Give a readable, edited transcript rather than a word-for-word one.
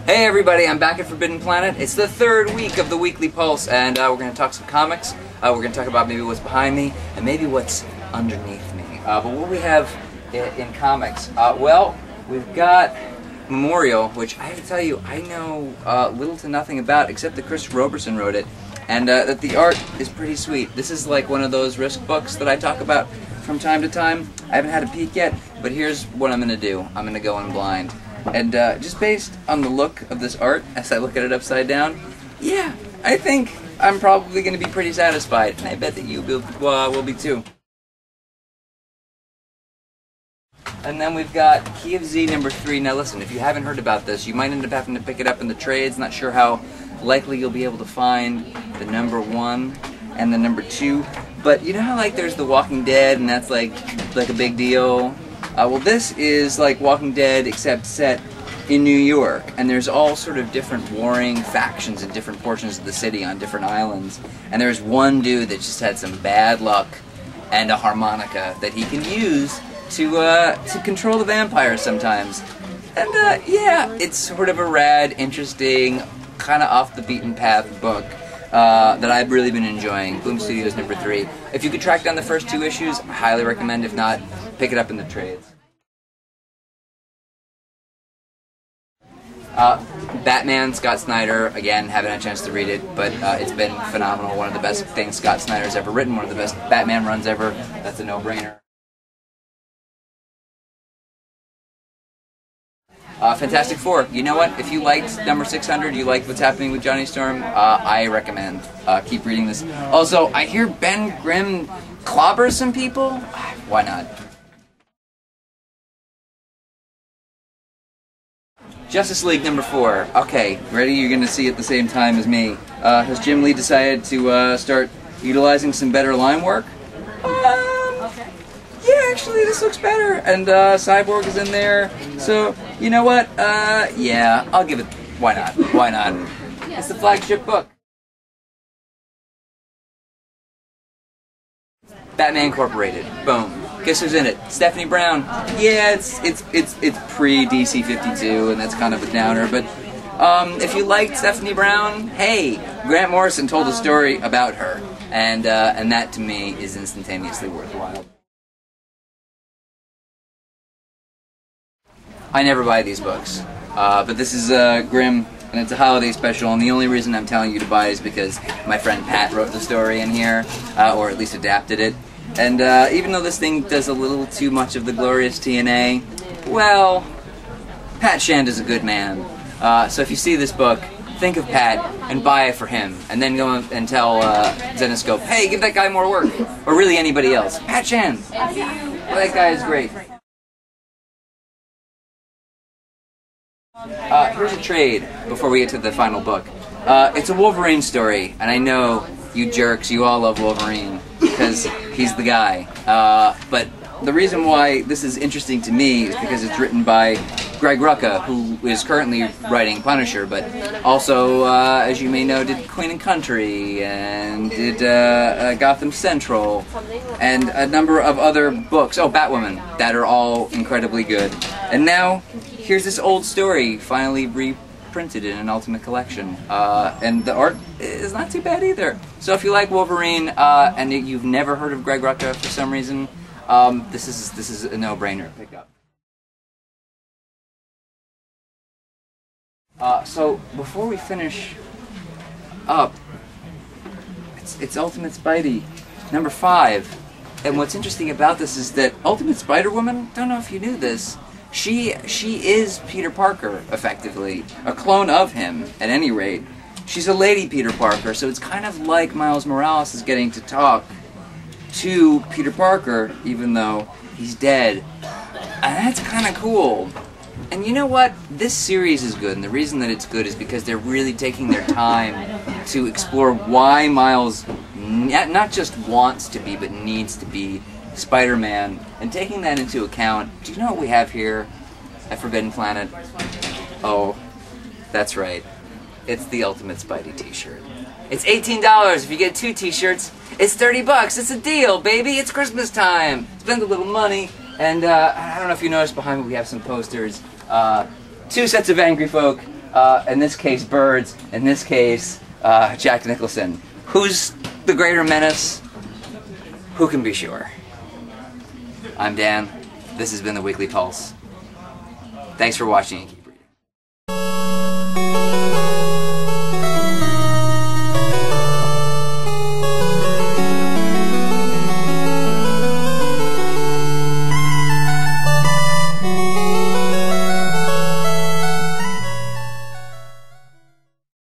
Hey everybody, I'm back at Forbidden Planet. It's the third week of the Weekly Pulse, and we're going to talk some comics. We're going to talk about maybe what's behind me, and maybe what's underneath me. But what we have in comics, well, we've got Memorial, which I have to tell you, I know little to nothing about, except that Chris Roberson wrote it, and that the art is pretty sweet. This is like one of those Risk books that I talk about from time to time. I haven't had a peek yet, but here's what I'm going to do. I'm going to go in blind. And just based on the look of this art, as I look at it upside down, yeah, I think I'm probably going to be pretty satisfied, and I bet that you will be too. And then we've got Key of Z #3. Now listen, if you haven't heard about this, you might end up having to pick it up in the trades. Not sure how likely you'll be able to find the #1 and the #2. But you know how like there's The Walking Dead, and that's like a big deal? Well, this is like Walking Dead, except set in New York, and there's all sort of different warring factions in different portions of the city on different islands. And there's one dude that just had some bad luck and a harmonica that he can use to control the vampires sometimes. And yeah, it's sort of a rad, interesting, kind of off the beaten path book that I've really been enjoying. Boom Studios #3. If you could track down the first 2 issues, I highly recommend. If not, pick it up in the trades. Batman, Scott Snyder, again, haven't had a chance to read it, but it's been phenomenal. One of the best things Scott Snyder's ever written, one of the best Batman runs ever. That's a no-brainer. Fantastic Four. You know what? If you liked #600, you liked what's happening with Johnny Storm, I recommend. Keep reading this. Also, I hear Ben Grimm clobbers some people. Why not? Justice League #4. Okay, ready? You're going to see it at the same time as me. Has Jim Lee decided to start utilizing some better line work? Yeah, actually, this looks better. And Cyborg is in there. So, you know what? Yeah, I'll give it. Why not? Why not? It's the flagship book. Batman Incorporated. Boom. Guess who's in it? Stephanie Brown. Yeah, it's pre DC 52, and that's kind of a downer. But if you liked Stephanie Brown, hey, Grant Morrison told a story about her, and that to me is instantaneously worthwhile. I never buy these books, but this is Grimm, and it's a holiday special, and the only reason I'm telling you to buy it is because my friend Pat wrote the story in here, or at least adapted it. And even though this thing does a little too much of the glorious TNA, well, Pat Shand is a good man. So if you see this book, think of Pat and buy it for him, and then go and tell Zenoscope, hey, give that guy more work, or really anybody else. Pat Shand, well, that guy is great. Here's a trade before we get to the final book. It's a Wolverine story, and I know you jerks, you all love Wolverine, because he's the guy. But the reason why this is interesting to me is because it's written by Greg Rucka, who is currently writing Punisher, but also, as you may know, did Queen and Country, and did Gotham Central, and a number of other books, oh, Batwoman, that are all incredibly good. And now, here's this old story finally reprinted in an Ultimate Collection, and the art is not too bad either. So if you like Wolverine, and you've never heard of Greg Rucka for some reason, this is a no-brainer to pick up. So before we finish up, it's Ultimate Spidey, #5. And what's interesting about this is that Ultimate Spider-Woman, don't know if you knew this, she is Peter Parker, effectively. A clone of him, at any rate. She's a lady Peter Parker, so it's kind of like Miles Morales is getting to talk to Peter Parker, even though he's dead. And that's kind of cool. And you know what? This series is good, and the reason that it's good is because they're really taking their time to explore why Miles not just wants to be, but needs to be Spider-Man, and taking that into account. Do you know what we have here at Forbidden Planet? Oh, that's right. It's the Ultimate Spidey t-shirt. It's $18 if you get 2 t-shirts. It's $30. It's a deal, baby. It's Christmas time. Spend a little money. And I don't know if you noticed behind me we have some posters. 2 sets of angry folk. In this case, birds. In this case, Jack Nicholson. Who's the greater menace? Who can be sure? I'm Dan. This has been the Weekly Pulse. Thanks for watching.